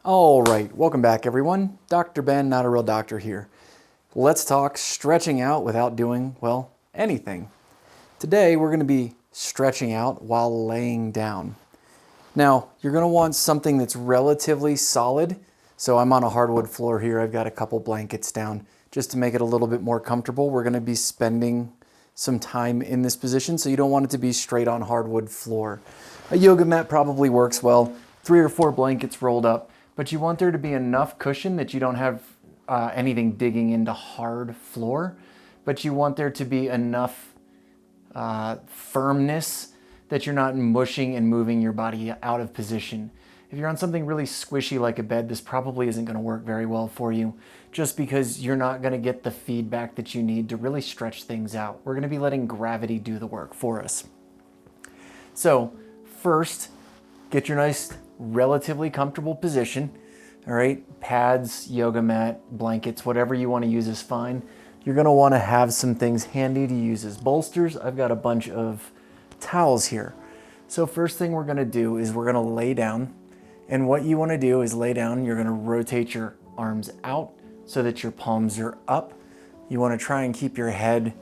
All right, welcome back everyone. Dr. Ben, not a real doctor here. Let's talk stretching out without doing, well, anything. Today we're going to be stretching out while laying down. Now, you're going to want something that's relatively solid. So I'm on a hardwood floor here. I've got a couple blankets down just to make it a little bit more comfortable. We're going to be spending some time in this position, so you don't want it to be straight on hardwood floor. A yoga mat probably works well, 3 or 4 blankets rolled up, but you want there to be enough cushion that you don't have anything digging into hard floor, but you want there to be enough firmness that you're not mushing and moving your body out of position. If you're on something really squishy like a bed, this probably isn't going to work very well for you, just because you're not going to get the feedback that you need to really stretch things out. We're going to be letting gravity do the work for us. So first, get your nice, relatively comfortable position. All right, pads, yoga mat, blankets, whatever you want to use is fine. You're going to want to have some things handy to use as bolsters. I've got a bunch of towels here. So first thing we're going to do is we're going to lay down. And what you want to do is lay down. You're going to rotate your arms out so that your palms are up. You want to try and keep your head.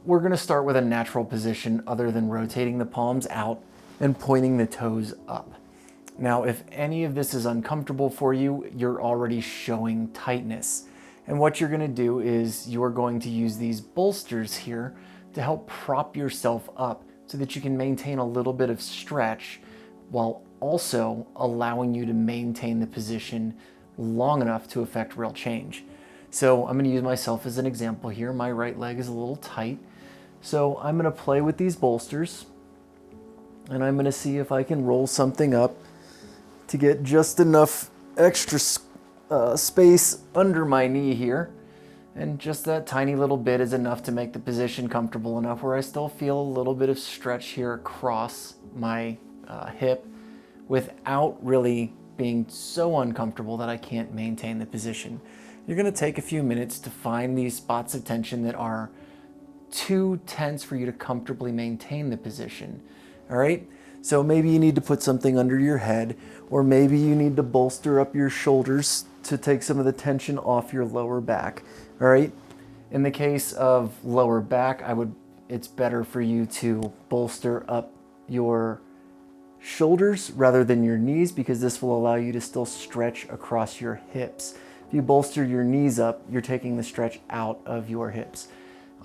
We're going to start with a natural position other than rotating the palms out and pointing the toes up. Now, if any of this is uncomfortable for you, you're already showing tightness. And what you're going to do is you're going to use these bolsters here to help prop yourself up so that you can maintain a little bit of stretch while also allowing you to maintain the position long enough to affect real change. So I'm going to use myself as an example here. My right leg is a little tight. So I'm going to play with these bolsters and I'm going to see if I can roll something up to get just enough extra space under my knee here. And just that tiny little bit is enough to make the position comfortable enough where I still feel a little bit of stretch here across my hip without really being so uncomfortable that I can't maintain the position. You're going to take a few minutes to find these spots of tension that are too tense for you to comfortably maintain the position. All right? So maybe you need to put something under your head, or maybe you need to bolster up your shoulders to take some of the tension off your lower back. All right? In the case of lower back, it's better for you to bolster up your shoulders rather than your knees, because this will allow you to still stretch across your hips. If you bolster your knees up, you're taking the stretch out of your hips.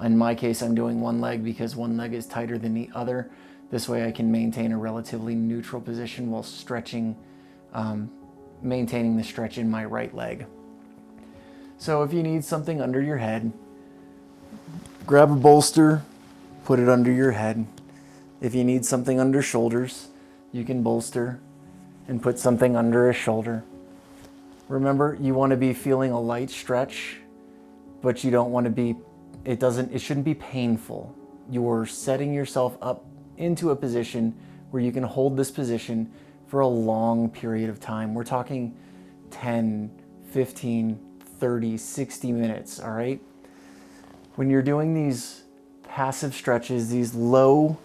In my case, I'm doing one leg because one leg is tighter than the other. This way I can maintain a relatively neutral position while stretching, maintaining the stretch in my right leg. So if you need something under your head, grab a bolster, put it under your head. If you need something under shoulders, you can bolster and put something under a shoulder. Remember, you want to be feeling a light stretch, but you don't want to be, it shouldn't be painful. You're setting yourself up into a position where you can hold this position for a long period of time. We're talking 10, 15, 30, 60 minutes, all right? When you're doing these passive stretches, these low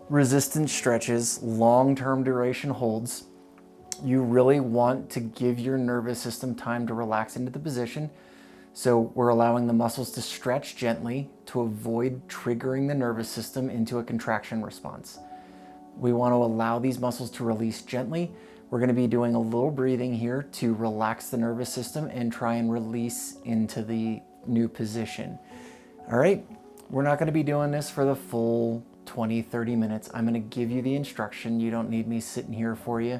resistance stretches, long-term duration holds, you really want to give your nervous system time to relax into the position. So we're allowing the muscles to stretch gently to avoid triggering the nervous system into a contraction response. We want to allow these muscles to release gently. We're going to be doing a little breathing here to relax the nervous system and try and release into the new position. All right, we're not going to be doing this for the full 20, 30 minutes. I'm going to give you the instruction. You don't need me sitting here for you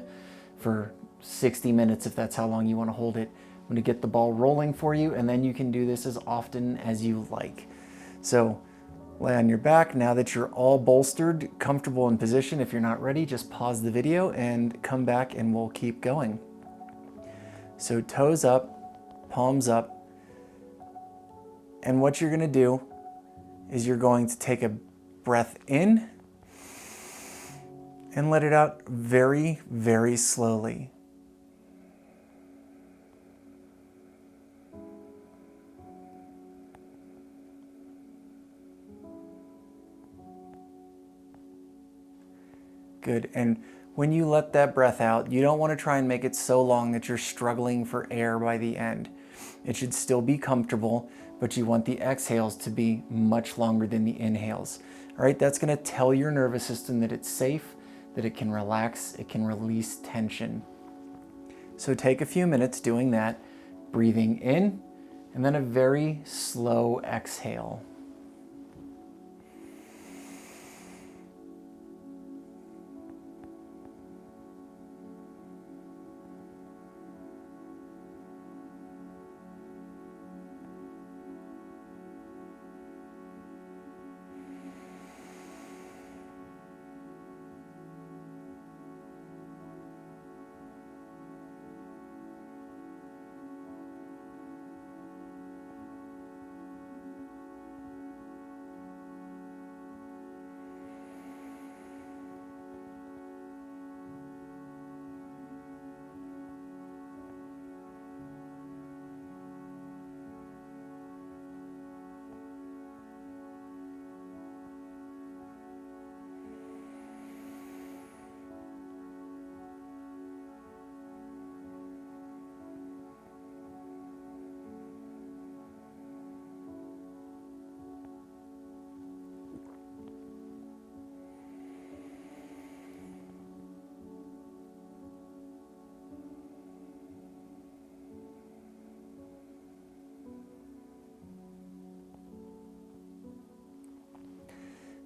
for 60 minutes if that's how long you want to hold it. I'm going to get the ball rolling for you, and then you can do this as often as you like. So lay on your back. Now that you're all bolstered, comfortable in position, if you're not ready, just pause the video and come back and we'll keep going. So toes up, palms up. And what you're going to do is you're going to take a breath in and let it out very, very slowly. Good. And When you let that breath out, you don't want to try and make it so long that you're struggling for air by the end. It should still be comfortable, but you want the exhales to be much longer than the inhales. All right, that's going to tell your nervous system that it's safe, that it can relax, it can release tension. So take a few minutes doing that, breathing in, and then a very slow exhale.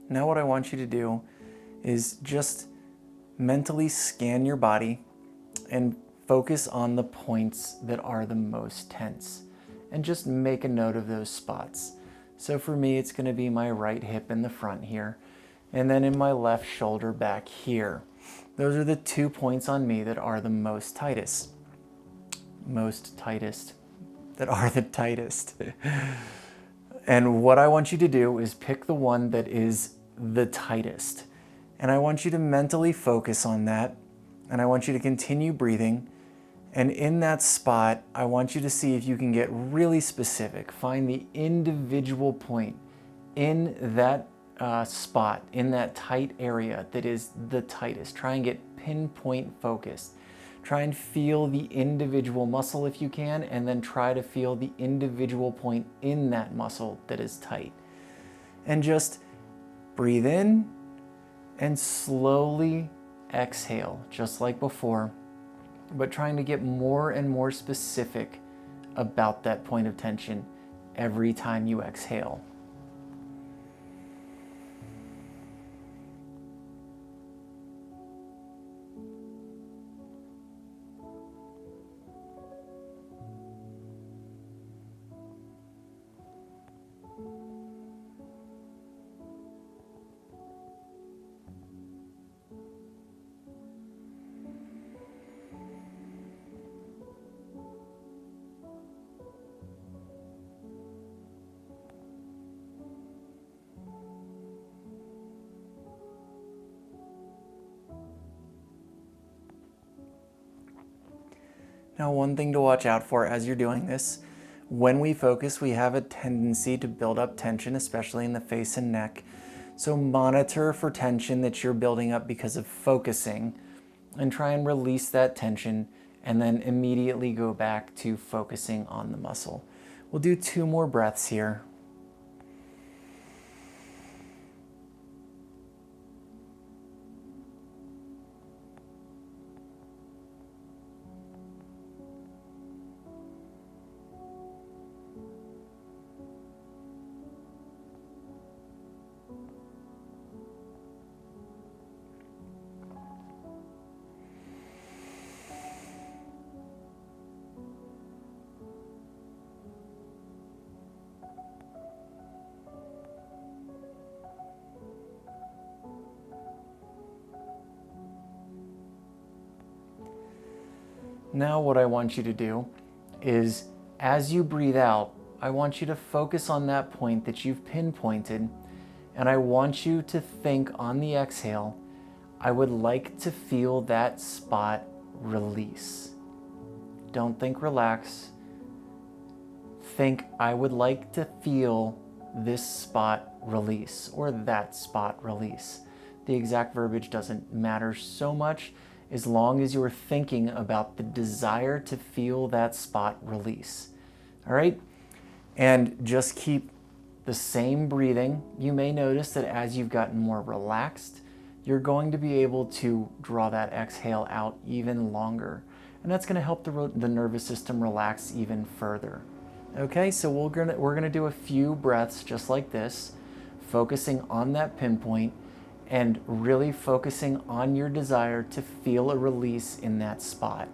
Now what I want you to do is just mentally scan your body and focus on the points that are the most tense and just make a note of those spots. So for me, it's going to be my right hip in the front here, and then in my left shoulder back here. Those are the 2 points on me that are the most tightest. That are the tightest. And what I want you to do is pick the one that is the tightest. And I want you to mentally focus on that. And I want you to continue breathing. And in that spot, I want you to see if you can get really specific. Find the individual point in that spot, in that tight area that is the tightest. Try and get pinpoint focused. Try and feel the individual muscle if you can, and then try to feel the individual point in that muscle that is tight. And just breathe in and slowly exhale, just like before, but trying to get more and more specific about that point of tension every time you exhale. Now, one thing to watch out for as you're doing this, when we focus, we have a tendency to build up tension, especially in the face and neck. So monitor for tension that you're building up because of focusing, and try and release that tension, and then immediately go back to focusing on the muscle. We'll do 2 more breaths here. Now what I want you to do is, as you breathe out, I want you to focus on that point that you've pinpointed, and I want you to think on the exhale, I would like to feel that spot release. Don't think relax. Think, I would like to feel this spot release, or that spot release. The exact verbiage doesn't matter so much as long as you're thinking about the desire to feel that spot release. All right? And just keep the same breathing. You may notice that as you've gotten more relaxed, you're going to be able to draw that exhale out even longer. And that's going to help the nervous system relax even further. Okay, so we're gonna do a few breaths just like this, focusing on that pinpoint and really focusing on your desire to feel a release in that spot.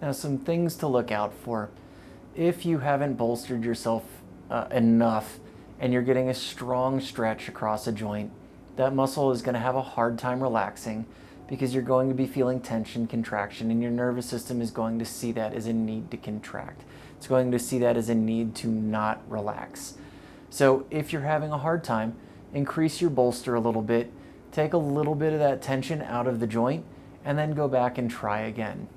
Now, some things to look out for. If you haven't bolstered yourself enough and you're getting a strong stretch across a joint, that muscle is going to have a hard time relaxing because you're going to be feeling tension, contraction, and your nervous system is going to see that as a need to contract. It's going to see that as a need to not relax. So if you're having a hard time, increase your bolster a little bit, take a little bit of that tension out of the joint, and then go back and try again.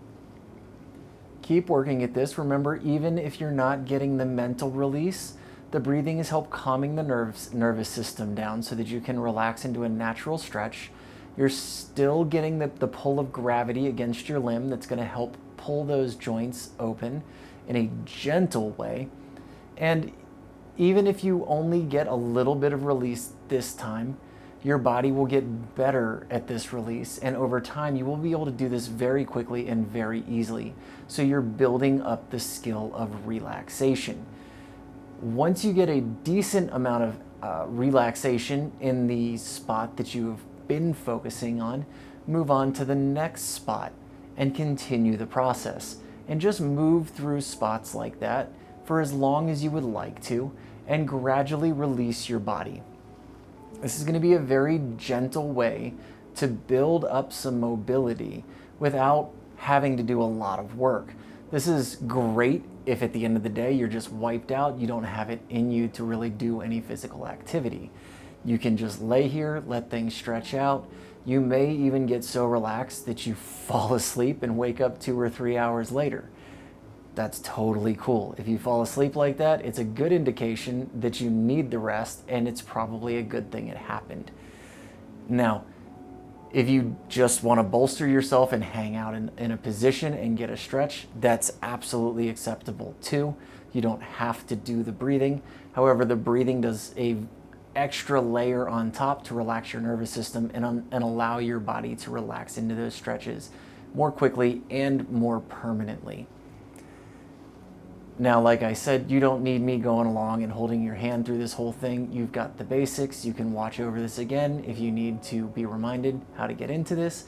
Keep working at this. Remember, even if you're not getting the mental release, the breathing is help calming the nervous system down so that you can relax into a natural stretch. You're still getting the pull of gravity against your limb that's going to help pull those joints open in a gentle way. And even if you only get a little bit of release this time, your body will get better at this release, and over time you will be able to do this very quickly and very easily. So you're building up the skill of relaxation. Once you get a decent amount of relaxation in the spot that you've been focusing on, move on to the next spot and continue the process. And just move through spots like that for as long as you would like to, and gradually release your body. This is going to be a very gentle way to build up some mobility without having to do a lot of work. This is great if at the end of the day you're just wiped out, you don't have it in you to really do any physical activity. You can just lay here, let things stretch out. You may even get so relaxed that you fall asleep and wake up 2 or 3 hours later. That's totally cool. If you fall asleep like that, it's a good indication that you need the rest, and it's probably a good thing it happened. Now, if you just want to bolster yourself and hang out in a position and get a stretch, that's absolutely acceptable too. You don't have to do the breathing. However, the breathing does a extra layer on top to relax your nervous system and allow your body to relax into those stretches more quickly and more permanently. Now, like I said, you don't need me going along and holding your hand through this whole thing. You've got the basics. You can watch over this again if you need to be reminded how to get into this.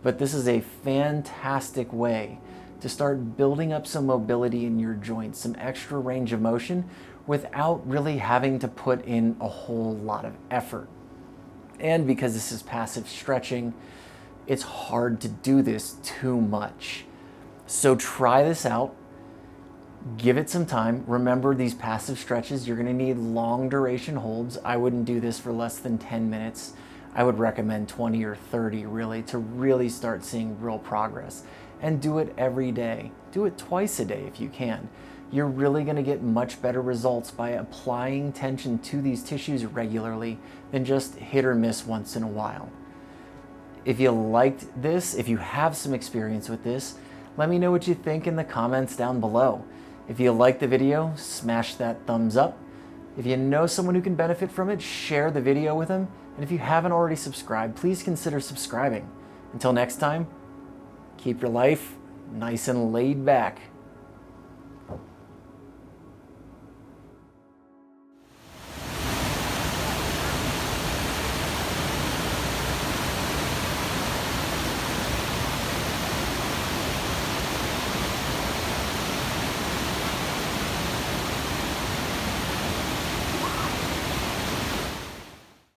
But this is a fantastic way to start building up some mobility in your joints, some extra range of motion without really having to put in a whole lot of effort. And because this is passive stretching, it's hard to do this too much. So try this out. Give it some time. Remember, these passive stretches, you're going to need long duration holds. I wouldn't do this for less than 10 minutes. I would recommend 20 or 30 really to really start seeing real progress. And do it every day. Do it twice a day if you can. You're really going to get much better results by applying tension to these tissues regularly than just hit or miss once in a while. If you liked this, if you have some experience with this, let me know what you think in the comments down below. If you liked the video, smash that thumbs up. If you know someone who can benefit from it, share the video with them. And if you haven't already subscribed, please consider subscribing. Until next time, keep your life nice and laid back.